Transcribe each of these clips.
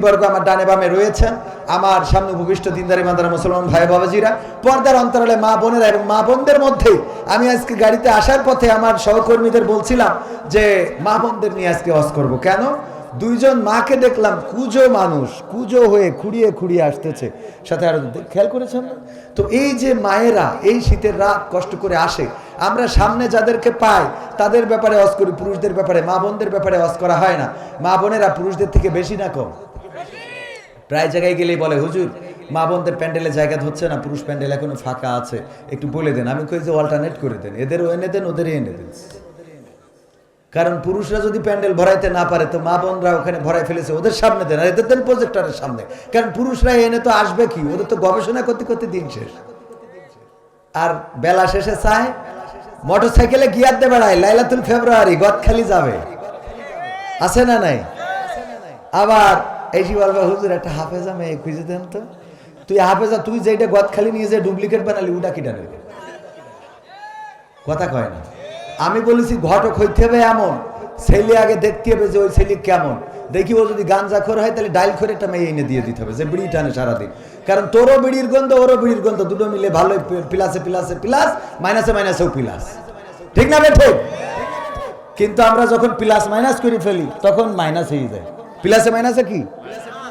ব্যক্তিবর্গ আমার ডানে বামে রয়েছেন, আমার সামনে উপবিষ্ট দিনদারি মাদারা মুসলমান ভাই বাবাজিরা, পর্দার অন্তরালে মা বোনেরা এবং মা বোনদের মধ্যে আমি আজকে গাড়িতে আসার পথে আমার সহকর্মীদের বলছিলাম যে মা বোনদের নিয়ে আজকে ওয়াজ করব। কেন? দুইজন মাকে দেখলাম কুজো মানুষ, কুজো হয়ে খুঁড়িয়ে খুঁড়িয়ে আসতেছে, সাথে আরো খেয়াল করেছেন না? তো এই যে মায়েরা এই শীতের রাত কষ্ট করে আসে, আমরা সামনে যাদেরকে পাই তাদের ব্যাপারে ওয়াজ করি, পুরুষদের ব্যাপারে মা বোনদের ব্যাপারে ওয়াজ করা হয় না। মা বোনেরা পুরুষদের থেকে বেশি না কম? প্রায় জায়গায় গেলেই বলে হুজুর মা বোনদের প্যান্ডেলে জায়গা হচ্ছে না, পুরুষ প্যান্ডেল এখনো ফাঁকা আছে, একটু বলে দেন। আমি কই যে অল্টারনেট করে দেন, এদেরও এনে দেন ওদেরই এনে দেন। কারণ পুরুষরা যদি প্যান্ডেল ভরাইতে না পারে তো মা বোনরা ওখানে ভরাই ফেলেছে, ওদের সামনে দেন, আর এদের দেন প্রজেক্টরের সামনে। কারণ পুরুষরা এনে তো আসবে কি, ওদের তো গবেষণা করতে করতে দিন শেষ। আর বেলা শেষে চায় মোটর সাইকেলে গিয়ার দিয়ে বেড়ায়, লাইলাতুল ফেব্রুয়ারি গদখালি যাবে, আছে না নাই? আবার এসি বলবে হুজুর একটা হাফেজা মেয়ে খুঁজে দেন তো। তুই হাফেজা, তুই যেটা গদখালি নিয়ে যে ডুপ্লিকেট বানালি ওটা কিটা নেবে? কথা কয় না। আমি বলেছি ঘটক হইতে হবে এমন ছেলে, আগে দেখতে হবে যে ওই ছেলে কেমন। দেখি ও যদি গাঞ্জাখোর হয় তাহলে ডাইল করে একটা মেয়ে এনে দিয়ে দিতে হবে যে বিড়ি টানে সারাদিন। কারণ তোরও বিড়ির গন্ধ ওরও বিড়ির গন্ধ, দুটো মিলে ভালোই প্লাসে প্লাসে প্লাস, মাইনাসে মাইনাসেও প্লাস, ঠিক না বেঠে? কিন্তু আমরা যখন প্লাস মাইনাস করে ফেলি তখন মাইনাস হয়ে যায়। প্লাসে মাইনাসে কি?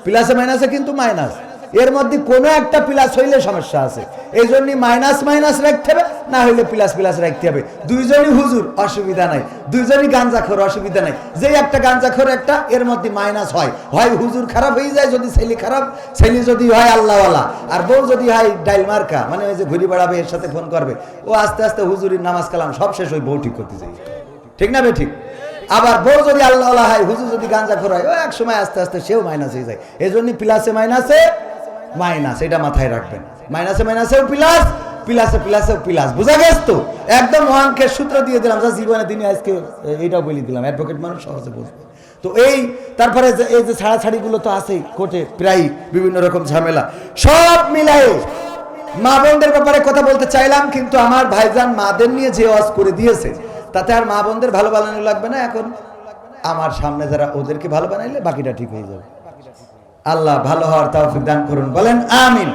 প্লাসে মাইনাসে কিন্তু মাইনাস, এর মধ্যে কোনো একটা প্লাস হইলে সমস্যা আছে। এই জন্যই মাইনাস মাইনাস রাখতে হবে, না হইলে প্লাস প্লাস রাখতে হবে। দুইজনই হুজুর অসুবিধা নাই, দুইজনই গাঞ্জাখোর অসুবিধা নাই। যে একটা গাঞ্জাখোর একটা, এর মধ্যে মাইনাস হয়, হয় হুজুর খারাপ হয়ে যায় যদি ছেলে খারাপ, ছেলে যদি হয় আল্লাহওয়ালা, আর বউ যদি হয় ডাইল মার্কা, মানে ওই যে ঘুরি বেড়াবে, এর সাথে ফোন করবে, ও আস্তে আস্তে হুজুরির নামাজ কালাম সব শেষ, ওই বউ ঠিক করতে যাই, ঠিক না বে ঠিক? আবার বউ যদি আল্লাহওয়ালা হয়, হুজুর যদি গাঞ্জাখোর হয়, ও এক সময় আস্তে আস্তে সেও মাইনাস হয়ে যায়। এই জন্য প্লাসে মাইনাসে মাইনাস, এটা মাথায় রাখবেন। মাইনাসে মাইনাসেও প্লাস, প্লাসে প্লাসেও প্লাস, বুঝা গেছে তো? একদম অঙ্কের সূত্র দিয়ে দিলাম, যা জীবনে দিনে আজকে এইটাও বলে দিলাম, অ্যাডভোকেট মানুষ সহজে বুঝবে। তো এই তারপরে এই যে ছাড়াছাড়িগুলো তো আছেই কোর্টে, প্রায় বিভিন্ন রকম ঝামেলা, সব মিলাই মা বোনদের ব্যাপারে কথা বলতে চাইলাম। কিন্তু আমার ভাইজান মাদের নিয়ে যে ওয়াজ করে দিয়েছে তাতে আর মা বোনদের ভালো বানানো লাগবে না। এখন আমার সামনে যারা, ওদেরকে ভালো বানাইলে বাকিটা ঠিক হয়ে যাবে। আল্লাহ ভালো হওয়ার তৌফিক দান করুন, বলেন আমিন।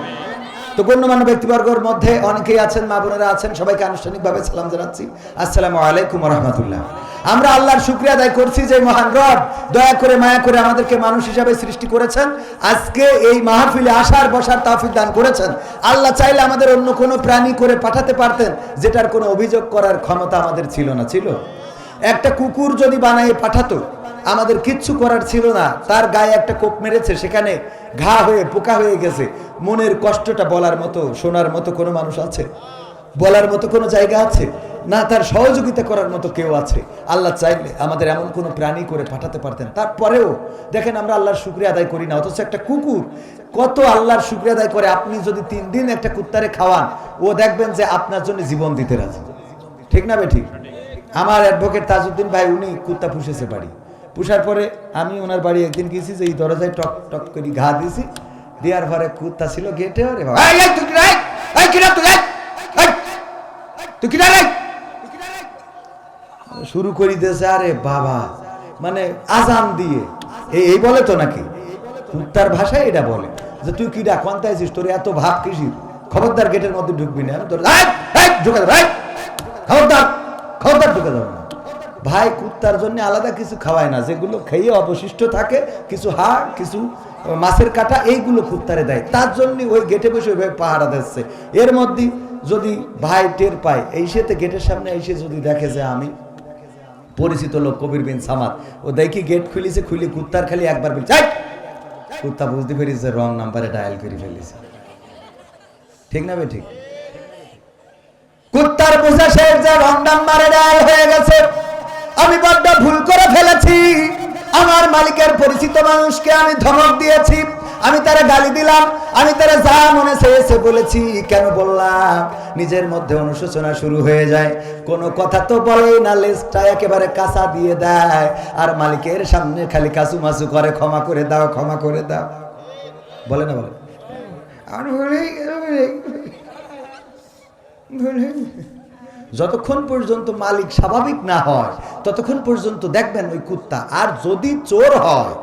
তো গণ্যমান্য ব্যক্তিবর্গের মধ্যে অনেকেই আছেন, মা বোনেরা আছেন, সবাইকে আনুষ্ঠানিকভাবে সালাম জানাচ্ছি, আসসালামু আলাইকুম ওয়া রাহমাতুল্লাহ। আমরা আল্লাহর শুকরিয়া আদায় করছি যে মহান রব দয়া করে মায়া করে আমাদেরকে মানুষ হিসাবে সৃষ্টি করেছেন, আজকে এই মাহফিলে আসার বসার তৌফিক দান করেছেন। আল্লাহ চাইলে আমাদের অন্য কোনো প্রাণী করে পাঠাতে পারতেন, যেটার কোনো অভিযোগ করার ক্ষমতা আমাদের ছিল না। ছিল একটা কুকুর যদি বানিয়ে পাঠাতো, আমাদের কিচ্ছু করার ছিল না। তার গায়ে একটা কোপ মেরেছে, সেখানে ঘা হয়ে পোকা হয়ে গেছে, মনের কষ্টটা বলার মতো শোনার মতো কোনো মানুষ আছে? বলার মতো কোনো জায়গা আছে না? তার সহযোগিতা করার মতো কেউ আছে? আল্লাহ চাইলে আমাদের এমন কোনো প্রাণী করে পাঠাতে পারতেন। তারপরেও দেখেন আমরা আল্লাহর শুকরিয়া আদায় করি না, অথচ একটা কুকুর কত আল্লাহর শুকরিয়া আদায় করে। আপনি যদি 3 দিন একটা কুত্তারে খাওয়ান, ও দেখবেন যে আপনার জন্য জীবন দিতে রাজি, ঠিক না বে ঠিক? আমার অ্যাডভোকেট তাজউদ্দিন ভাই, উনি কুত্তা পুষেছে বাড়ি, পুষার পরে আমি ওনার বাড়ি একদিন গেছি, যে এই দরজায় টক টক করে ঘা দিয়েছি, দেওয়ার পরে কুত্তা ছিল গেটে, শুরু করে দিয়েছে। আরে বাবা, মানে আজান দিয়ে এই বলে তো নাকি, কুত্তার ভাষায় এটা বলে যে তুই কিডা কোনটা আছিস, তোর এত ভাব কিসির, খবরদার গেটের মধ্যে ঢুকবি না, আমি তোর ঢুকে দেব, খবরদার খবরদার ঢুকে দেবো না। ভাই কুত্তার জন্য আলাদা কিছু খাওয়ায় না, যেগুলো খেয়ে অবশিষ্ট থাকে, কিছু হাড়, কিছু মাছের কাটা, এইগুলো কুত্তারে দেয়। তার জন্য ওই গেটে বসে ওইভাবে পাহারা দিচ্ছে। এর মধ্যে যদি ভাই টের পায়, এই সাথে গেটের সামনে এসে যদি দেখে যে আমি পরিচিত লোক কবির বিন সামাদ, ও দেখি গেট খুলেছে, খুলে কুত্তার খালি একবার বলছে, কুত্তা বুঝতে পেরেছে রং নাম্বারে ডায়াল করে ফেলেছে, ঠিক না বে ঠিক? কুত্তার বোঝা শেষ যে রং নাম্বারে ডায়াল হয়ে গেছে, আমি বড্ড ভুল করে ফেলেছি, আমার মালিকের পরিচিত মানুষকে আমি ধমক দিয়েছি, আমি তারা গালি দিলাম, আমি তারা যা মনে চেয়েছে বলেছি। কেন বললাম? নিজের মধ্যে অনুশোচনা শুরু হয়ে যায়, কোনো কথা তো বলেই না, লেজটা একেবারে কাঁচা দিয়ে দেয়, আর মালিকের সামনে খালি কাসু মাসু করে, ক্ষমা করে দাও, ক্ষমা করে দাও, বলে না? বলে যতক্ষণ পর্যন্ত মালিক স্বাভাবিক না হয় ততক্ষণ পর্যন্ত দেখবেন ওই কুত্তা। আর যদি চোর হয়,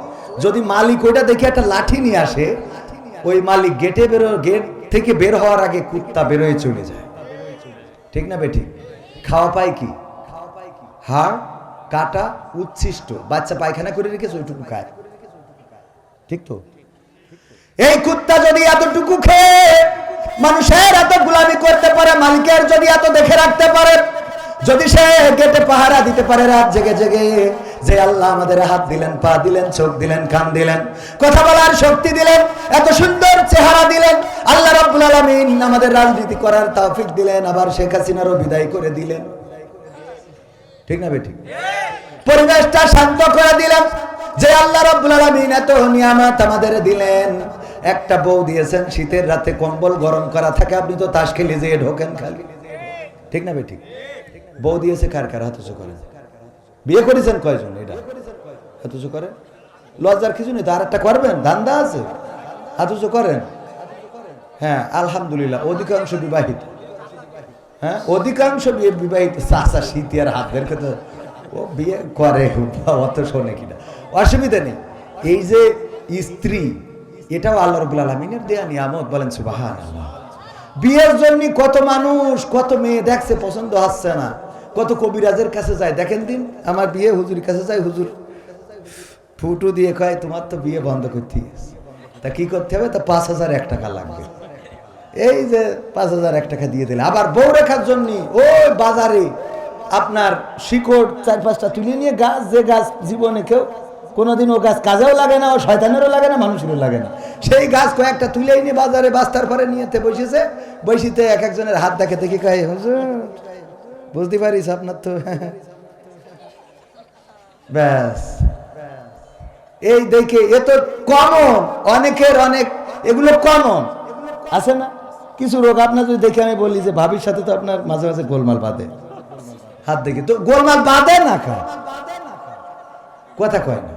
যদি মালিক ওইটা দেখে একটা লাঠি নিয়ে আসে, ওই মালিক গেট থেকে বের হওয়ার আগে কুত্তা বেরোয় চলে যায়। ঠিক না বেঠিক? খাওয়া পায় কি? হাড় কাটা উচ্ছিষ্ট, বাচ্চা পায়খানা করে রেখেছে ওইটুকু খায়। ঠিক তো? এই কুত্তা যদি এতটুকু খেয়ে মানুষের এত গোলামি করতে পারে, মালিকের যদি এত দেখে রাখতে পারে, যদি সে গেটে পাহারা দিতে পারে রাত জেগে জেগে, যে আল্লাহ আমাদের হাত দিলেন, পা দিলেন, চোখ দিলেন, কান দিলেন, কথা বলার শক্তি দিলেন, এত সুন্দর চেহারা দিলেন, আল্লাহ রাব্বুল আলামিন আমাদের রাজনীতি করার তৌফিক দিলেন, আবার শেখ হাসিনারও বিদায় করে দিলেন। ঠিক না বেঠিক? পরিবেশটা শান্ত করে দিলেন, যে আল্লাহ রাব্বুল আলামিন এত নিয়ামত আমাদের দিলেন। একটা বউ দিয়েছেন, শীতের রাতে কম্বল গরম করা থাকে, আপনি তো তাস খেলে যেয়ে ঢোকেন খালি। ঠিক না বেঠিক? বউ দিয়েছে কার কার? হাত উঁচু করেন। বিয়ে করেছেন কয়জন? এটা হাত উঁচু করেন। লজ্জার কিছু নেই তো, আর একটা করবেন, ধান্দা আছে। হাত উঁচু করেন। হ্যাঁ আলহামদুলিল্লাহ, অধিকাংশ বিবাহিত। হ্যাঁ অধিকাংশ বিবাহিত। চাষা শীতে আর হাত বের করতে ও বিয়ে করে, অত শোনে কিনা, অসুবিধা নেই। এই যে স্ত্রী, এটাও আল্লাহ রাব্বুল আলামিনের দেয়া নিয়ামত, বলেন সুবহানাল্লাহ। বিয়ের জন্য কত মানুষ, কত মেয়ে দেখছে, পছন্দ হচ্ছে না, কত কবিরাজের কাছে যায়। দেখেন দিন আমার বিয়ে, হুজুরের কাছে যায়, হুজুর ফুটো দিয়ে কয় তোমার তো বিয়ে বন্ধ করতে গেছে। তা কি করতে হবে? তা ৫,০০০ টাকা লাগবে। এই যে ৫,০০০ টাকা দিয়ে দিলে, আবার বউ রেখার জন্য ওই বাজারে আপনার শিকড় ৪-৫টা তুলে নিয়ে গাছ, যে গাছ জীবনে কেউ কোনোদিন ও গাছ কাজেও লাগে না, ও শয়তানেরও লাগে না, মানুষেরও লাগে না, সেই গাছ কয়েকটা তুলে নিয়ে বাজারে বাস্তার পরে নিয়েতে বসেছে। বসিতে এক একজনের হাত দেখে দেখি কয় হুজুর বুঝতে পারিস আপনার তো ব্যাস। এই দেখে এ তো কমন, অনেকের অনেক, এগুলো কমন আছে না? কিছু রোগ আপনার যদি দেখে আমি বলি যে ভাবির সাথে তো আপনার মাঝে মাঝে গোলমাল বাঁধে, হাত দেখি তো গোলমাল বাঁধে না, কথা কয় না।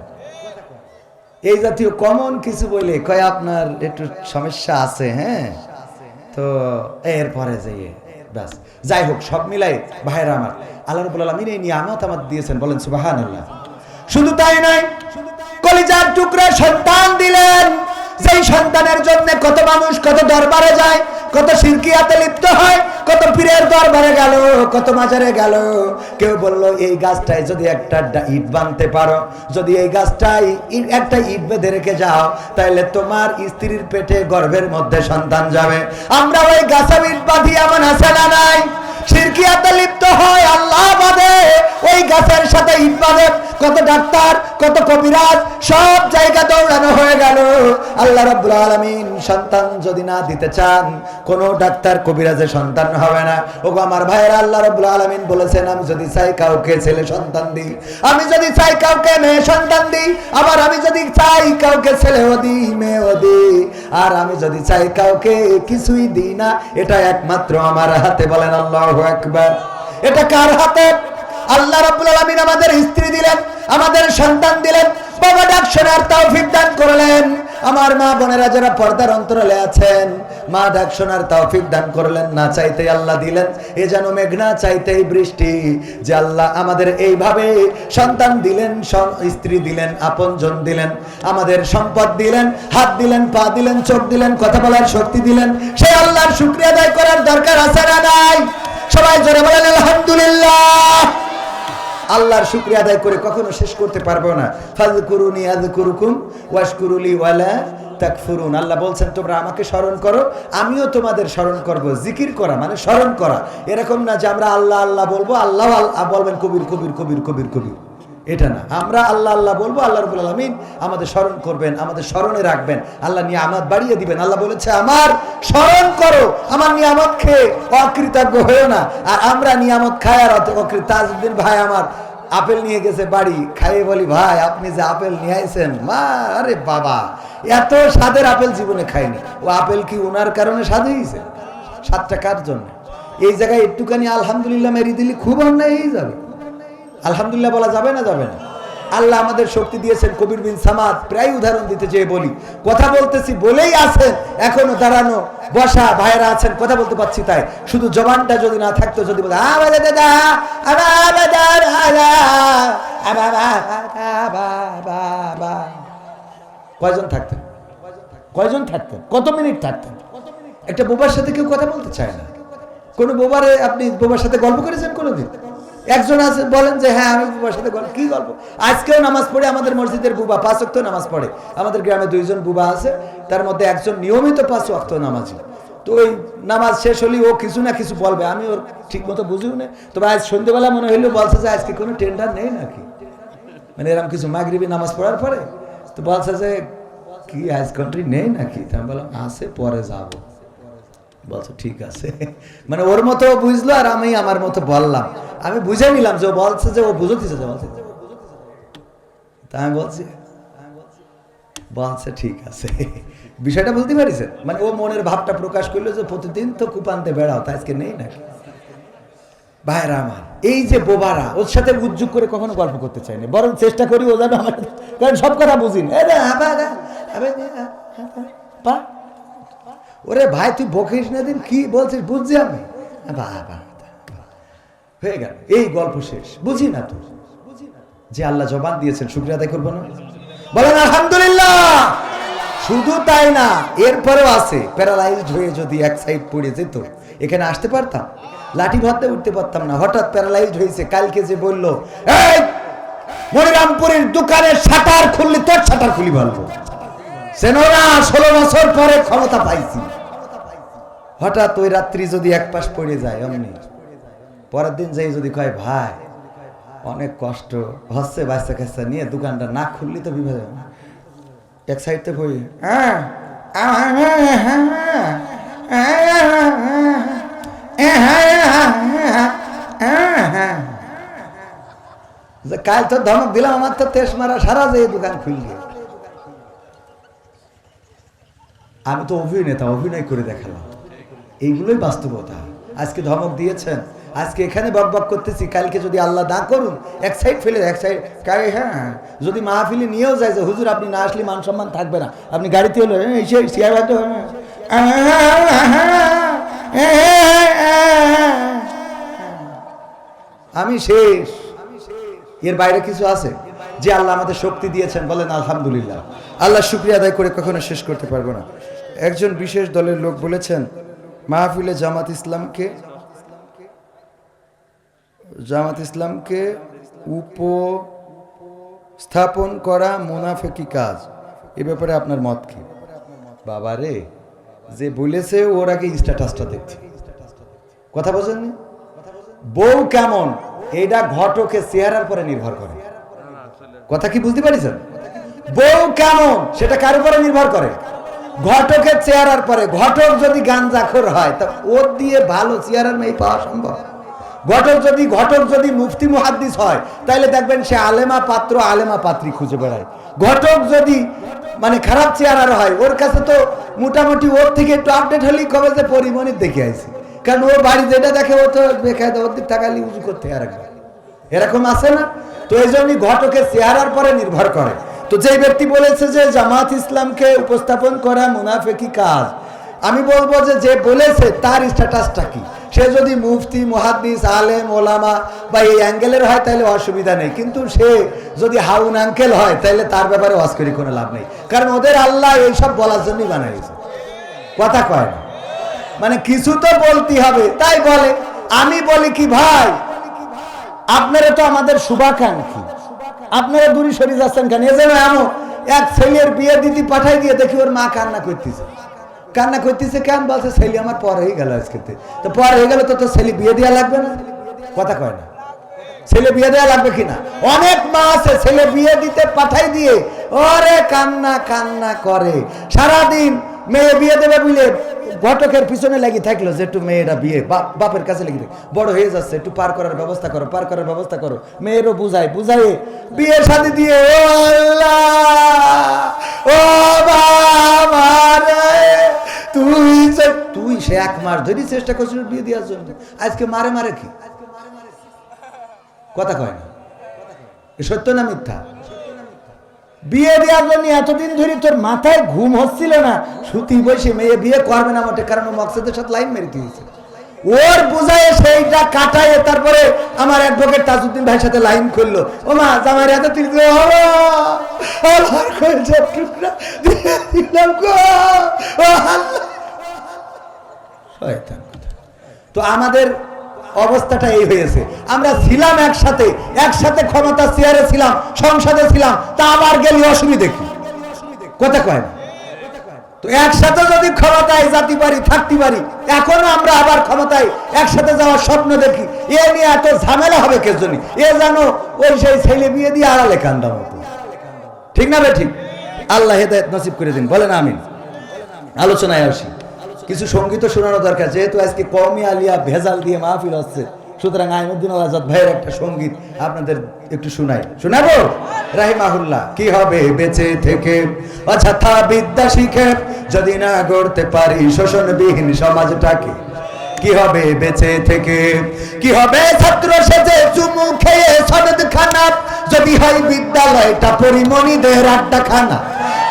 এই জাতীয় কমন কিছু বলে কয় আপনার একটু সমস্যা আছে। হ্যাঁ তো এরপরে যাইয়ে ব্যাস। যাই হোক, সব মিলাই ভাইরা আমার, আল্লাহ রাব্বুল আলামিন এই নিয়ামত আমাদের দিয়েছেন, বলেন সুবহানাল্লাহ। শুধু তাই নয়, কলিজার টুকরা সন্তান দিলেন, যেই সন্তানের জন্য কত মানুষ কত দরবারে যায়, কত শিরকিয়াতে লিপ্ত হয়, কত পীরের দরবারে গেল, কত মাজারে গেল। কেউ বলল এই গাছটায় যদি একটা ইট বাঁধতে পারো, যদি এই গাছটায় একটা ইট বেঁধে রেখে যাও, তাহলে তোমার স্ত্রীর পেটে গর্ভের মধ্যে সন্তান যাবে। আমরা ওই গাছে ইট বাঁধি, এমন আছে না নাই? শিরকিয়াতে লিপ্ত হয় আল্লাহ বাদে, ওই গাছের সাথে ইট বাঁধে। কত ডাক্তার, কত কবিরাজ, সব জায়গা দৌড়ানো হয়ে গেল। আল্লাহ রাব্বুল আলামিন সন্তান যদি না দিতে চান, কোন ডাক্তার কবিরাজের সন্তান হবে না। ওগো আমার ভাইয়েরা, আল্লাহ রাব্বুল আলামিন বলেছেন আমি যদি চাই কাউকে ছেলে সন্তান দিই, আমি যদি চাই কাউকে মেয়ে সন্তান দিই, আবার আমি যদি চাই কাউকে ছেলেও দিই, মেয়েও দিই, আর আমি যদি চাই কাউকে কিছুই দিই না, এটা একমাত্র আমার হাতে। বলেন আল্লাহু আকবার। এটা কার হাতে? আল্লাহ রাব্বুল আলামিন আমাদের স্ত্রী দিলেন, আমাদের সন্তান দিলেন, বাবা ডাক শোনার তৌফিক দান করলেন। আমার মা বোনেরা যারা পর্দার অন্তরালে আছেন, মা ডাক শোনার তৌফিক দান করলেন। না চাইতেই আল্লাহ দিলেন, এ যেন মেঘনা চাইতেই বৃষ্টি। যে আল্লাহ আমাদের এইভাবে সন্তান দিলেন, স্ত্রী দিলেন, আপনজন দিলেন, আমাদের সম্পদ দিলেন, হাত দিলেন, পা দিলেন, চোখ দিলেন, কথা বলার শক্তি দিলেন, সেই আল্লাহর শুকরিয়া আদায় করার দরকার আছে না নাই? সবাই জোরে বলেন আলহামদুলিল্লাহ। আল্লাহর শুকরিয়া আদায় করে কখনো শেষ করতে পারবো না। ফাযকুরুনি আযকুরুকুম ওয়াশকুরুলি ওয়ালা তাকফুরুন। আল্লাহ বলছেন তোমরা আমাকে স্মরণ করো, আমিও তোমাদের স্মরণ করব। জিকির করা মানে স্মরণ করা, এরকম না যে আমরা আল্লাহ আল্লাহ বলবো, আল্লাহ বলবেন কবির কবির কবির কবির কবির, এটা না। আমরা আল্লাহ আল্লাহ বলবো, আল্লাহ রাব্বুল আলামিন আমাদের স্মরণ করবেন, আমাদের স্মরণে রাখবেন, আল্লাহ নিয়ামত বাড়িয়ে দিবেন। আল্লাহ বলেছে আমার স্মরণ করো, আমার নিয়ামত খেয়ে অকৃতজ্ঞ হয়েও না। আর আমরা নিয়ামত খাই আর অকৃতজ্ঞ। তাজউদ্দিন ভাই আমার আপেল নিয়ে গেছে বাড়ি, খাইয়ে বলি ভাই আপনি যে আপেল নিয়ে আইছেন, মা আরে বাবা এত স্বাদের আপেল জীবনে খাইনি। ও আপেল কি ওনার কারণে স্বাদ হয়েছে? 7 টাকার জন্য। এই জায়গায় একটুখানি আলহামদুলিল্লাহ মেরি দিলি খুব অন্যায় হয়ে যাবে। আলহামদুলিল্লাহ বলা যাবে না? যাবে না। আল্লাহ আমাদের শক্তি দিয়েছেন। কবির বিন সামাদ প্রায় উদাহরণ দিতে চেয়ে বলি, কথা বলতেছি বলেই আছেন, এখনো দাঁড়ানো বসা ভাইয়েরা আছেন, কথা বলতে পারছি তাই। শুধু জবানটা যদি না থাকতো, যদি বলে কয়জন থাকতেন? কয়জন থাকতেন? কত মিনিট থাকতেন? একটা বোবার সাথে কেউ কথা বলতে চায় না। কোন বোবারে আপনি বোবার সাথে গল্প করেছেন কোনোদিন? একজন আছে বলেন যে হ্যাঁ আমি বুবার সাথে গল্প, কি গল্প? আজকেও নামাজ পড়ে আমাদের মসজিদের বুবা 5 ওয়াক্ত নামাজ পড়ে। আমাদের গ্রামে 2 জন বুবা আছে, তার মধ্যে একজন নিয়মিত 5 ওয়াক্ত নামাজি। তো ওই নামাজ শেষ হলেই ও কিছু না কিছু বলবে, আমি ওর ঠিক মতো বুঝিও না। তবে আজ সন্ধ্যেবেলা মনে হইলো বলছে যে আজকে কোনো টেন্ডার নেই নাকি, মানে এরকম কিছু মাগরিবি নামাজ পড়ার পরে তো বলছে যে কি আজ কান্ট্রি নেই নাকি? তা আমি বললাম আছে, পরে যাবো। বলছো ঠিক আছে, মানে ওর মতো বুঝলো আর আমি আমার মতো বললাম। আমি বুঝে নিলাম যে ও বলছে যে ও বুঝতেছে যে বলছে, তা আমি বলছি বলছে ঠিক আছে। বিষয়টা বুঝতে পারিছেন? মানে ও মনের ভাবটা প্রকাশ করলো যে প্রতিদিন তো কুপান্তে বেড়াও, তা আজকে নেই নাকি? ভাইরা আমার, এই যে বোবারা, ওর সাথে উজ্জুগ করে কখনো গল্প করতে চাইনি, বরং চেষ্টা করি ও যেন আমার, কারণ সব কথা বুঝি না। ওরে ভাই তুই বকিস না, দিন কি বলছিস বুঝছি আমি, হয়ে গেল, এই গল্প শেষ। বুঝি না তো যে আল্লাহ জবান দিয়েছেন, শুকরিয়া আদায় করবো না? বলেন আলহামদুলিল্লাহ। শুধু তাই না, এরপরেও আছে প্যারালাইজড হয়ে যদি এক সাইড পড়ে যেত, এখানে আসতে পারতাম? লাঠি ভাতে উঠতে পারতাম না। হঠাৎ প্যারালাইজড হয়েছে, কালকে যে বললো এই মনিরামপুরের দোকানের শাটার খুললি, তোর শাটার খুলি বলবো, সেন না 16 বছর পরে ক্ষমতা পাইছি। হঠাৎ ওই রাত্রি যদি এক পাশ পড়ে যায়, অমনি পরের দিন যাই যদি কয় ভাই অনেক কষ্ট হচ্ছে, বাচ্চা কাচ্চা নিয়ে দোকানটা না খুললি তো বিভেদ, এক সাইডতে পড়ি কাল তো ধমক দিলাম, আমার তো তেজ মারা সারা যে দোকান খুললি। আমি তো অভিনেতা, অভিনয় করে দেখালাম, এইগুলোই বাস্তবতা। আজকে ধমক দিয়েছেন, আজকে এখানে বকবক করতেছি, কালকে যদি আল্লাহ না করুন এক সাইড ফেলে এক সাইড, হ্যাঁ যদি মাহফিলে নিয়েও যায় যে হুজুর আপনি না আসলে মান সম্মান থাকবে না, আপনি গাড়িতে হলো আমি শেষ। এর বাইরে কিছু আছে? যে আল্লাহ আমাদের শক্তি দিয়েছেন, বলেন আলহামদুলিল্লাহ। আল্লাহ শুকরিয়া আদায় করে কখনো শেষ করতে পারবো না। একজন বিশেষ দলের লোক বলেছেন মাহফিলে জামাত ইসলামকে উপস্থাপন করা মুনাফিকি কাজ, এ ব্যাপারে আপনার মত কি? বাবা রে, যে বলেছে ওর আগে স্ট্যাটাসটা দেখছি, কথা বোঝেননি? বউ কেমন এটা ঘটকে চেহারার পরে নির্ভর করে, কথা কি বুঝতে পারিছেন? বউ কেমন সেটা কার উপরে নির্ভর করে? ঘটকের চেহারার পরে। ঘটক যদি গাঞ্জাখোর হয় তা ওর দিয়ে ভালো চেহারার মেয়ে পাওয়া সম্ভব? ঘটক যদি মুফতি মুহাদ্দিস হয় তাহলে দেখবেন সে আলেমা পাত্র আলেমা পাত্রী খুঁজে বেড়ায়। ঘটক যদি মানে খারাপ চেহারার হয়, ওর কাছে তো মোটামুটি ওর থেকে একটু আপডেট হলেই কবে যে পরিমণির দেখে আইছে, কারণ ওর বাড়ি যেটা দেখে ও তো বেকায়দা, ওর দিক টাকালি উজু করতে এরকম আছে না? তো এই জন্যই ঘটকের চেহারার পরে নির্ভর করে। তো যে ব্যক্তি বলেছে যে জামাত ইসলামকে উপস্থাপন করা মুনাফিকি কাজ, আমি বলবো যে বলেছে তার স্ট্যাটাসটা কি? সে যদি মুফতি মুহাদ্দিস আলেম ওলামা বা এই অ্যাঙ্গেলের হয় তাহলে অসুবিধা নেই, কিন্তু সে যদি হাউন আঙ্কেল হয় তাহলে তার ব্যাপারে ওয়াজ করে কোনো লাভ নেই, কারণ ওদের আল্লাহ এইসব বলার জন্যই বানাইছে, কথা কয় না, মানে কিছু তো বলতে হবে তাই বলে। আমি বলি কি ভাই, আপনারা তো আমাদের শুভাকাঙ্ক্ষী, আপনারা দূরে সরে যাচ্ছেন কেন? এজন্য এমন এক ছেলের বিয়ে দিদি পাঠাই দিয়ে দেখি ওর মা কান্না করতেছে কেন? বলছে ছেলে আমার পর হয়ে গেল, আজকে তো পর হয়ে গেল, তো ছেলে বিয়ে দেওয়া লাগবে না, কথা কয় না? ছেলে বিয়ে দেওয়া লাগবে কিনা? অনেক মা আছে ছেলে বিয়ে দিতে পাঠাই দিয়ে ওরে কান্না করে সারাদিন। মেয়ে বিয়ে দেবে বুঝলে ঘটকের পিছনে লাগি থাকলো যে একটু মেয়েরা বিয়ে বাপের কাছে লেগে থাকে, বড় হয়ে যাচ্ছে একটু পার করার ব্যবস্থা করো। মেয়েরও বুঝাই বিয়ে শাদী দিয়ে ও আল্লাহ ও বাবা রে, তুই সে 1 মাস ধরে চেষ্টা করছিস বিয়ে দেওয়ার জন্য, আজকে মারে কি? কথা কয় না, সত্য না মিথ্যা? বিয়ে দেওয়ার জন্য এতদিন ধরে তোর মাথায় ঘুম হচ্ছিল না, সুতি বসে মেয়ে বিয়ে করবে না মোটে, কারণ মকসদের সাথে লাইন মেরে দিয়েছে। ওর বুঝায় সেইটা কাটায় তারপরে আমার অ্যাডভোকেট তাজউদ্দিন ভাইয়ের সাথে লাইন করলো, ও মা জামাই হাতে তুই আমার কইছে টুকরা দিয়ে দিলাম গো ও আল্লাহ। শয়তান কথা। তো আমাদের অবস্থাটা এই হয়েছে, আমরা ছিলাম একসাথে ক্ষমতা চেয়ারে ছিলাম, সংসদে ছিলাম, তা আবার গেলে অসুবিধা কি? কথা কয় না। তো একসাথে যদি ক্ষমতায় যেতে পারি, থাকতে পারি, এখনো আমরা আবার ক্ষমতায় একসাথে যাওয়ার স্বপ্ন দেখি, এ নিয়ে এত ঝামেলা হবে কে জন্য? এ জানো ওই সেই ছেলে বিয়ে দিয়ে আড়ালে কান্দা মতো, ঠিক না? ঠিক। আল্লাহ হেদায়েত নসিব করে দিন, বলেন আমিন। আলোচনায় আসি, কিছু সঙ্গীত শোনানো দরকার, যেহেতু আজকে কওমি আলিয়া ভেজাল দিয়ে মাহফিল হচ্ছে, সুতরাং আইনুদ্দিন আজাদ ভাইয়ের একটা সঙ্গীত আপনাদের একটু শোনাবো। রাহিমাহুল্লাহ। কি হবে বেঁচে থেকে অযথা বিদ্যা শিখে যদি না গড়তে পারি শোষণবিহীন সমাজটাকে? কি হবে বেঁচে থেকে, কি হবে ছাত্র সেজে চুমু খেয়ে সনদ খানা যদি হয় বিদ্যালয়টা পরিমণিদের আড্ডাখানা?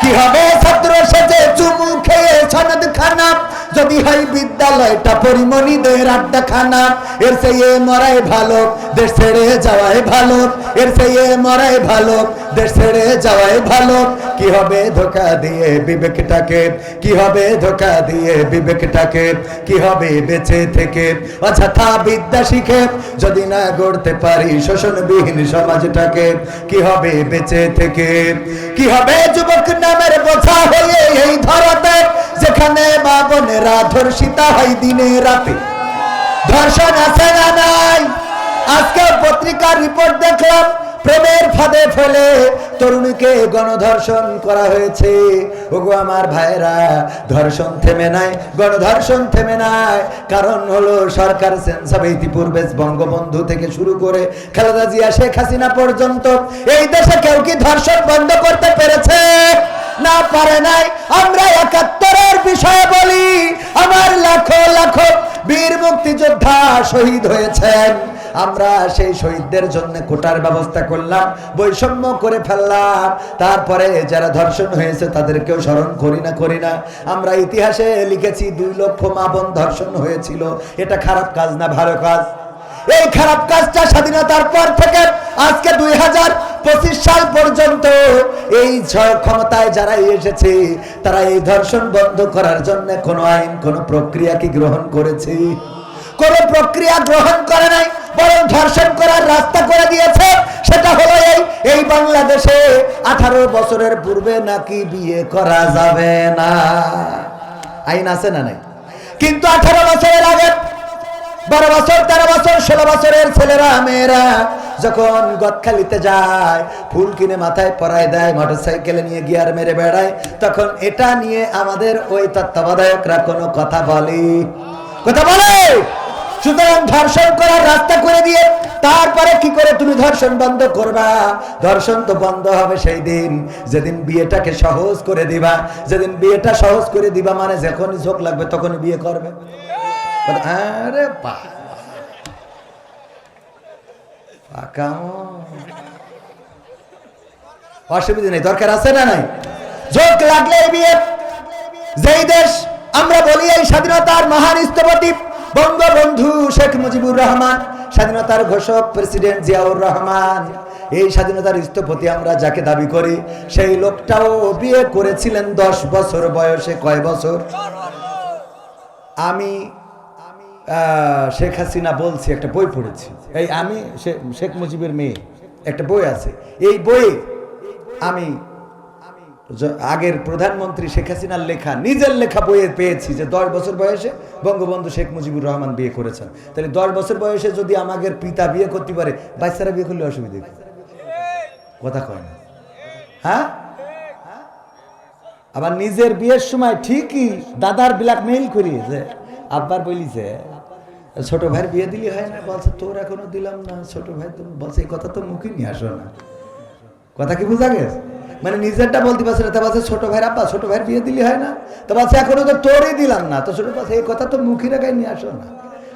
কি হবে ছাত্র সেজে চুমু খেয়ে সনদ খানা যদি হয় বিদ্যালয়টা পরিমণিদের আড্ডাখানা? এর চেয়ে মরাই ভালো দেশ ছেড়ে যাওয়াই ভালো, এর চেয়ে মরাই ভালো দেশ ছেড়ে যাওয়াই ভালো। কি হবে ধোঁকা দিয়ে বিবেকটাকে, কি হবে ধোঁকা দিয়ে বিবেকটাকে? কি হবে বেঁচে থেকে অযথা বিদ্যা শিখে যদি না গড়তে পারি শোষণবিহীন সমাজটাকে? কি হবে বেঁচে থেকে, কি হবে যুবক নামের বোঝা হয়ে এই ধরাতে যেখানে মা বোনেরা ধর্ষিতা হয় দিনে রাতে? ধর্ষণ আছে না নাই? আজকে পত্রিকার রিপোর্ট দেখলাম, প্রেমের ফাঁদে ফেলে তরুণীকে গণধর্ষণ করা হয়েছে। ওগো আমার ভাইরা, ধর্ষণ থেমে নাই, গণধর্ষণ থেমে নাই। কারণ হলো সরকার চেঞ্জ হবে, ইতিপূর্বে বঙ্গবন্ধু থেকে শুরু করে খালেদা জিয়া, শেখ হাসিনা পর্যন্ত এই দেশে কেউ কি ধর্ষণ বন্ধ করতে পেরেছে? না, পারে নাই। আমরা ৭১-এর বিষয়ে বলি, আমার লাখো লাখো বীর মুক্তিযোদ্ধা শহীদ হয়েছেন, আমরা সেই শহীদদের জন্য কোটার ব্যবস্থা করলাম, বৈষম্য করে ফেললাম, তারপরে যারা ধর্ষণ হয়েছে তাদেরকেও স্মরণ করি না? আমরা ইতিহাসে লিখেছি ২ লক্ষ মা বোন ধর্ষণ হয়েছিল। এটা খারাপ কাজ না ভালো কাজ? এই খারাপ কাজটা স্বাধীনতার পর থেকে আজকে 2025 সাল পর্যন্ত এই ক্ষমতায় যারা এসেছে তারা এই ধর্ষণ বন্ধ করার জন্য কোনো আইন, কোনো প্রক্রিয়া কি গ্রহণ করেছে? কোনো প্রক্রিয়া গ্রহণ করে নাই, বরং ধর্ষণ করার রাস্তা করে দিয়েছে। সেটা হলো এই বাংলাদেশে 18 বছরের পূর্বে নাকি বিয়ে করা যাবে না, আইন আছে না নাই? কিন্তু 18 বছরের আগে 12 বছর, 13 বছর, 16 বছরের ছেলেরা মেয়েরা যখন গদখালিতে যায়, ফুল কিনে মাথায় পরায় দেয়, মোটরসাইকেলে নিয়ে গিয়ার মেরে বেড়ায়, তখন এটা নিয়ে আমাদের ওই তত্ত্বাবধায়করা কোনো কথা বলে? সুতরাং ধর্ষণ করার রাস্তা করে দিয়ে তারপরে কি করে তুমি ধর্ষণ বন্ধ করবা? ধর্ষণ তো বন্ধ হবে সেই দিন যেদিন বিয়েটাকে সহজ করে দিবা। যেদিন বিয়েটা সহজ করে দিবা মানে যখনই ঝোঁক লাগবে তখনই বিয়ে করবে। আরে অসুবিধা নেই, দরকার আছে না নাই? ঝোঁক লাগলে বিয়ে। যেই দেশ আমরা বলি এই স্বাধীনতার মহান স্থপতি বঙ্গবন্ধু শেখ মুজিবুর রহমান, স্বাধীনতার ঘোষক প্রেসিডেন্ট জিয়াউর রহমান, এই স্বাধীনতার স্থপতি আমরা যাকে দাবি করি, সেই লোকটাও বিয়ে করেছিলেন 10 বছর বয়সে। কয় বছর? আমি শেখ হাসিনা বলছি, একটা বই পড়েছি, এই আমি শেখ মুজিবের মেয়ে, একটা বই আছে, এই বই আমি আগের প্রধানমন্ত্রী শেখ হাসিনার লেখা, নিজের লেখা বইয়ে পেয়েছি যে 10 বছর বয়সে বঙ্গবন্ধু শেখ মুজিবুর রহমান বিয়ে করেছেন। তাহলে 10 বছর বয়সে যদি আমাদের পিতা বিয়ে করতে পারে, বাচ্চারা বিয়ে করলে অসুবিধা কি? কথা কয় না? হ্যাঁ, আবার নিজের বিয়ের সময় ঠিকই দাদার ব্ল্যাকমেইল করিয়ে যে আব্বার বলিছে ছোট ভাইয়ের বিয়ে দিলি হয় না, বলছে তোর এখনো দিলাম না, ছোট ভাই তো বলছে এই কথা তো মুখে নিয়ে আসো না। কথা কি বোঝা গেছে? মানে নিজেরটা বলতে পারছে না, তা বলছে ছোট ভাইয়ের আব্বা ছোট ভাইয়ের বিয়ে দিলি হয় না, তো বলছে এখনো তো তোরই দিলাম না, তো ছোট বলছে এই কথা তো মুখে রেখায় নিয়ে আসো না।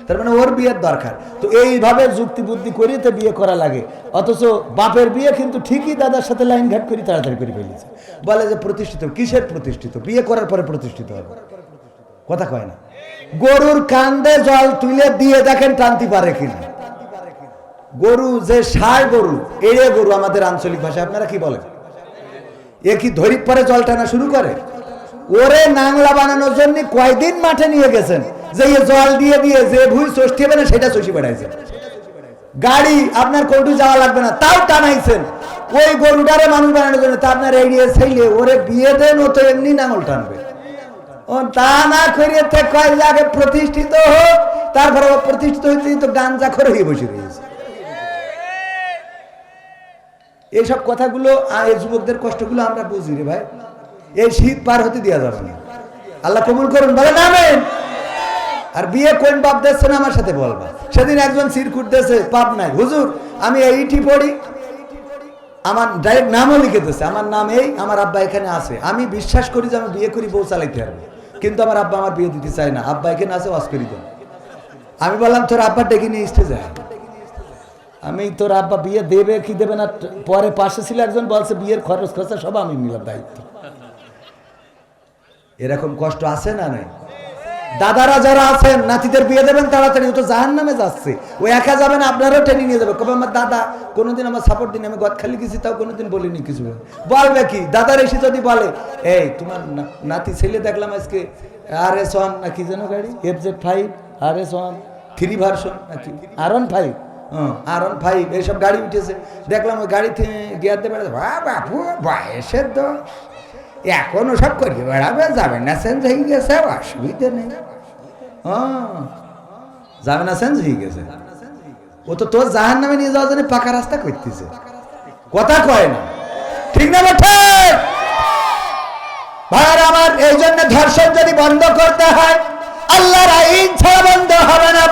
তার মানে ওর বিয়ের দরকার। তো এইভাবে যুক্তি বুদ্ধি করি তো বিয়ে করা লাগে, অথচ বাপের বিয়ে কিন্তু ঠিকই দাদার সাথে লাইন ঘাট করি তাড়াতাড়ি করে ফেলেছে। বলে যে প্রতিষ্ঠিত, কিসের প্রতিষ্ঠিত? বিয়ে করার পরে প্রতিষ্ঠিত হবে। কথা কয় না? গরুর কান্দে জল তুলে দিয়ে দেখেন টানতে পারে কিনা। গরু যে ষাঁড় গরু, এড়ে গরু আমাদের আঞ্চলিক ভাষায়, আপনারা কি বলেন? এ কি ধরিপ পরে জল টানা শুরু করে? ওরে নাংলা বানানোর জন্য কয়দিন মাঠে নিয়ে গেছেন, যে জল দিয়ে দিয়ে যে ভুই ষষ্ঠী হবে না সেটা চষি বেড়াইছে। গাড়ি আপনার কোর্টু যাওয়া লাগবে না, তাও টানাইছেন ওই গরুটারে মানুষ বানানোর জন্য। তা আপনার এড়িয়ে ছেলে ওরে বিয়ে দেন, ও তো এমনি নাঙল টানবে। ও তা না করিয়ে কয় আগে প্রতিষ্ঠিত হোক, তারপরে প্রতিষ্ঠিত হইতে তো গাঞ্জা করে হয়ে বসে রয়েছে। এইসব কথাগুলো এই যুবকদের কষ্টগুলো আমরা বুঝি রে ভাই। এই শীত পার হতে দেওয়া যাবে না। আল্লাহ কবুল করুন, বলেন আমিন। আর বিয়ে কোন বাপ দিচ্ছেন আমার সাথে বলবা। সেদিন একজন সিরকুট দিয়েছে পাপ নাই, হুজুর আমি এইটি পড়ি, আমার ডাইরেক্ট নামও লিখে দিয়েছে, আমার নাম এই, আমার আব্বা এখানে আছে, আমি বিশ্বাস করি যে আমি বিয়ে করি বউ চালাইতে পারবো, কিন্তু আমার আব্বা আমার বিয়ে দিতে চায় না, আব্বা এখানে আছে ওয়াজ করি দেন। আমি বললাম তোর আব্বা ডেকে নিয়ে স্টেজে যায়। আমি তোর আব্বা বিয়ে দেবে কি দেবে না, পরে পাশে ছিল একজন বলছে বিয়ের খরচ খরচা সব আমি নিলাম দায়িত্ব। এরকম কষ্ট আছে না নাই? দাদারা যারা আছেন নাতিদের বিয়ে দেবেন তাড়াতাড়ি, ও তো জাহান্নামে যাচ্ছে, ও একা যাবে না, আপনারাও টেনে নিয়ে যাবে। কবে আমার দাদা কোনোদিন আমার সাপোর্ট দিন, আমি গদখালি গেছি তাও কোনোদিন বলিনি কিছু। বলবে কি দাদার এসে যদি বলে এই তোমার নাতি ছেলে দেখলাম আজকে RS1 না কি যেন গাড়ি, FZ5 RS1 3 ভার্সন নাকি R15, R15 এইসব গাড়ি উঠেছে, দেখলাম ওই গাড়িতে গিয়ার দিয়ে বেড়াতে, বাপু বয়সের তো এখন ওসব করিয়ে বেড়াবে, যাবে না চেঞ্জ হয়ে গেছে, অসুবিধা নেই। যাবে না চেঞ্জ হয়ে গেছে, ও তো তোর জাহান নামে নিয়ে যাওয়ার জন্য পাকা রাস্তা করতেছে, কথা কয় না, ঠিক না বটে ভাইয়ার আমার? এই জন্য ধর্ষণ যদি বন্ধ করতে হয় আল্লাহর আইন ছাড়া বন্ধ হবে না।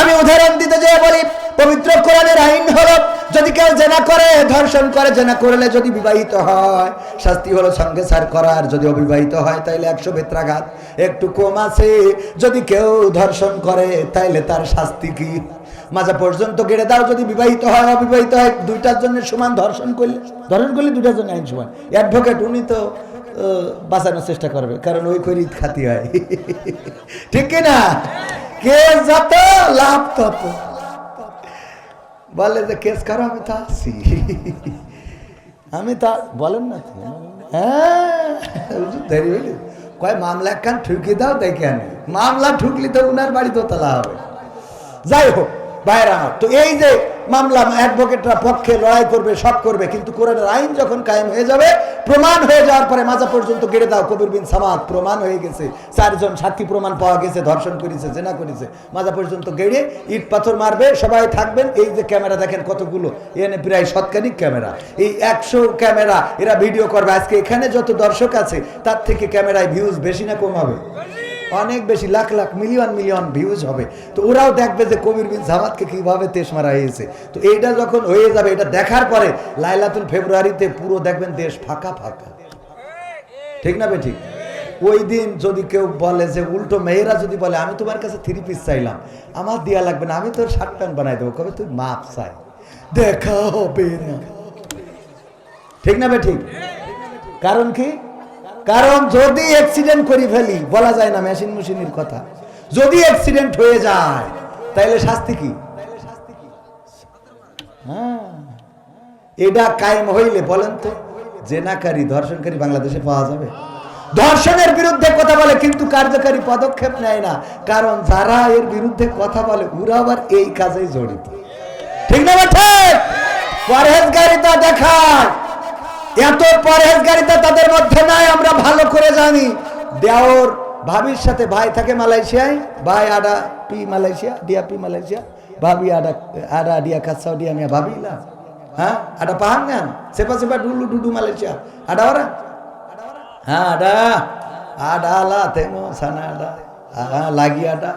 আমি উদাহরণ দিতে যেয়ে বলি, পবিত্র কোরআনের আইন হলো যদি কেউ জেনা করে, ধর্ষণ করে, জেনা করলে যদি বিবাহিত হয় শাস্তি হলো সঙ্গে সার করার, যদি অবিবাহিত হয় তাইলে 100 বেত্রাঘাত, একটু কম আছে। যদি কেউ ধর্ষণ করে তাইলে তার শাস্তি কি? মাজা পর্যন্ত গেড়ে দাও। যদি বিবাহিত হয় অবিবাহিত হয় দুইটার জন্য সমান, ধর্ষণ করলে দুইটার জন্য আইন সমান। অ্যাডভোকেট উনি তো বাঁচানোর চেষ্টা করবে, কারণ ওই করে খাতি হয়, ঠিক কিনা? কেস যত লাভ তত। বলে যে কেস করো, আমি তো আছি, আমি তা বলেন না, হ্যাঁ কয় মামলা একখান ঠুকি দাও, দেখে আনে মামলা ঠুকলি তো উনার বাড়ি দোতলা হবে। যাই হোক ভাইরা, তো এই যে মামলা অ্যাডভোকেটরা পক্ষে লড়াই করবে, সব করবে, কিন্তু কোরআনের আইন যখন কায়েম হয়ে যাবে, প্রমাণ হয়ে যাওয়ার পরে মাজা পর্যন্ত গেড়ে দাও। কবির বিন সামাদ প্রমাণ হয়ে গেছে, 4 জন সাক্ষী প্রমাণ পাওয়া গেছে, ধর্ষণ করেছে, জেনা করেছে, মাজা পর্যন্ত গেড়ে ইট পাথর মারবে, সবাই থাকবেন। এই যে ক্যামেরা দেখেন কতগুলো, এখানে প্রায় 100 ক্যামেরা, এই 100 ক্যামেরা এরা ভিডিও করবে। আজকে এখানে যত দর্শক আছে তার থেকে ক্যামেরায় ভিউজ বেশি না কম হবে? অনেক বেশি, lakh lakh million million views হবে। তো ওরাও দেখবে যে কবির বিন জামাতকে কিভাবে তেশ মারা হয়েছে। তো এইটা যখন হয়ে যাবে, এটা দেখার পরে লাইলাতুল ফেব্রুয়ারিতে পুরো দেখবেন দেশ ফাঁকা ফাঁকা, ঠিক না বেঠিক? ওই দিন যদি কেউ বলে যে উল্টো মেয়েরা যদি বলে আমি তোমার কাছে 3 পিস চাইলাম, আমার দেয়া লাগবে না, আমি তোর শার্ট প্যান্ট বানাই দেবো, কবে তুই মাপ চাই, দেখা হবে না, ঠিক না বেঠিক? কারণ কি? কারণ যদি অ্যাক্সিডেন্ট করে ফেলি, বলা যায় না মেশিন মেশিনের কথা, যদি অ্যাক্সিডেন্ট হয়ে যায় তাহলে শাস্তি কি? হ্যাঁ, এটা কায়েম হইলে বলেন তো জেনাকারী ধর্ষণকারী বাংলাদেশে পাওয়া যাবে? ধর্ষণের বিরুদ্ধে কথা বলে কিন্তু কার্যকারী পদক্ষেপ নেয় না, কারণ যারা এর বিরুদ্ধে কথা বলে ওরা আবার এই কাজেই জড়িত, ঠিক না? পরহেজগারিতা দেখায়, এত পরহেজগারিতা তাদের মধ্যে নাই, আমরা ভালো করে জানি। দেওর ভাবির সাথে, ভাই থাকে মালয়েশিয়ায়, ভাই আডা পি মালয়েশিয়া, ডিয়া পি মালয়েশিয়া, ভাবি আডা ডিয়া কাছাও ডিয়া মিয়া ভাবিলা, হ্যাঁ আডা পাহাঙ্গান সেপা সেপা ডুলু ডুডু মালয়েশিয়া আডা ওরা, হ্যাঁ আডা আলা তেমো সানা আডা লাগি আডা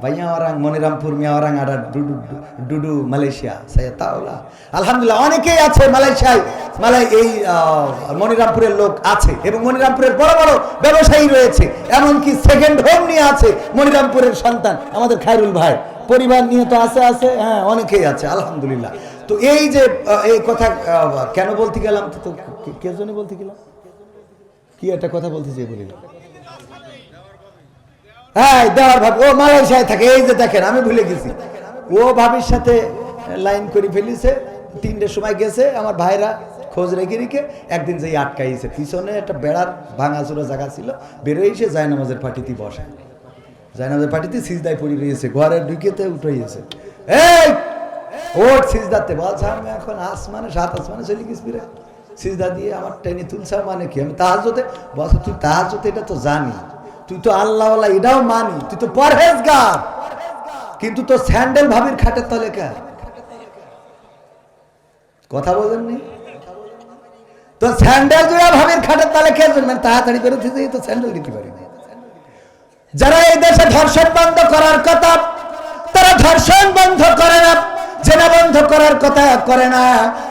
ভাইয়া orang মনিরামপুর মিয়া orang ada ডুডু মালয়েশিয়া, saya tahu lah। আলহামদুলিল্লাহ অনেকেই আছে মালয়েশিয়ায়, এই মনিরামপুরের লোক আছে, এবং মনিরামপুরের বড় বড় ব্যবসায়ী রয়েছে, এমনকি সেকেন্ড হোম নিয়ে আছে মনিরামপুরের সন্তান আমাদের খায়রুল ভাই, পরিবার নিয়ে তো আছে, হ্যাঁ অনেকেই আছে আলহামদুলিল্লাহ। তো এই যে এই কথা কেন বলতে গেলাম, তো কে জন্য বলতে গেলাম, কি একটা কথা বলতে চেয়ে বলিলাম, হ্যাঁ দেওয়ার ভাবি ও মালয়েশিয়ায় থাকে, এই যে দেখেন আমি ভুলে গেছি, ও ভাবির সাথে লাইন করে ফেলিছে, 3টের সময় গেছে, আমার ভাইরা খোঁজ রেখে রেখে একদিন যেই আটকাইছে, পিছনে একটা বেড়ার ভাঙাচুরা জায়গা ছিল, বেরোয় এসে জায়নামাজের পাটিতে বসে, জায়নামাজের পাটিতে সিজদায় পড়ে রয়েছে, ঘরে ঢুকেতে উঠেছে, এই ওট সিজদাতে বলছে আমি এখন আসমানে 7 আসমানে চলে গেছি রে, সিজদা দিয়ে আমার টেনে তুলছে, মানে কি আমি তাহাজ্জুদে, বলছে তুই তাহাজ্জুদ এটা তো জানি, তুই তো আল্লাহওয়ালা এটাও মানি, তুই তো পরহেজগার, কিন্তু তো স্যান্ডেল ভাবির খাটের তলে কার কথা বলেননি, তো স্যান্ডেল জোড়া ভাবির খাটের তলে কে মানে তাড়াতাড়ি করে দিতে তো স্যান্ডেল দিতে পারি না। যারা এই দেশে ধর্ষণ বন্ধ করার কথা তারা ধর্ষণ বন্ধ করে না, জেনা বন্ধ করার কথা করে না,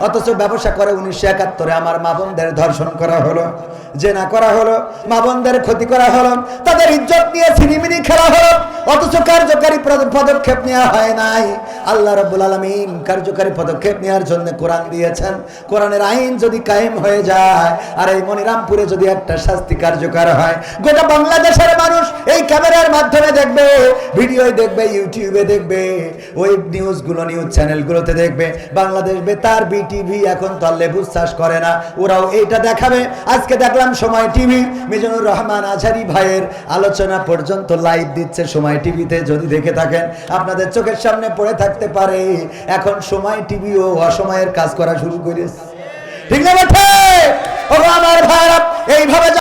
অথচ ব্যবসা করে। 1971 আমার মা বোনদের ধর্ষণ করা হলো, জেনা করা হলো, মা বোনদের ক্ষতি করা হলো, তাদের ইজ্জত নিয়ে ছিনিমিনি খেলা হলো, অথচ কার্যকারী পদক্ষেপ নেওয়া হয় নাই। আল্লাহ রাব্বুল আলামিন কার্যকারী পদক্ষেপ নেওয়ার জন্য কোরআন দিয়েছেন। কোরআনের আইন যদি কায়েম হয়ে যায় আর এই মনিরামপুরে যদি একটা শাস্তি কার্যকর হয়, গোটা বাংলাদেশের মানুষ এই ক্যামেরার মাধ্যমে দেখবে, ভিডিও দেখবে, ইউটিউবে দেখবে, ওয়েব নিউজগুলো, নিউজ চ্যানেলগুলোতে দেখবে। বাংলাদেশ বেতার বিটিভি এখন তো লেবুস চাষ করে না, ওরাও এইটা দেখাবে। আজকে দেখলাম সময় টিভি মিজানুর রহমান আজহারি ভাইয়ের আলোচনা পর্যন্ত লাইভ দিচ্ছে সময় টিভিতে, যদি দেখে থাকেন আপনাদের চোখের সামনে পড়ে থাকতে পারে। এখন সময় টিভিও অসময়ের কাজ করা শুরু করেছে, ঠিক না? আমার ভাইরা এইভাবে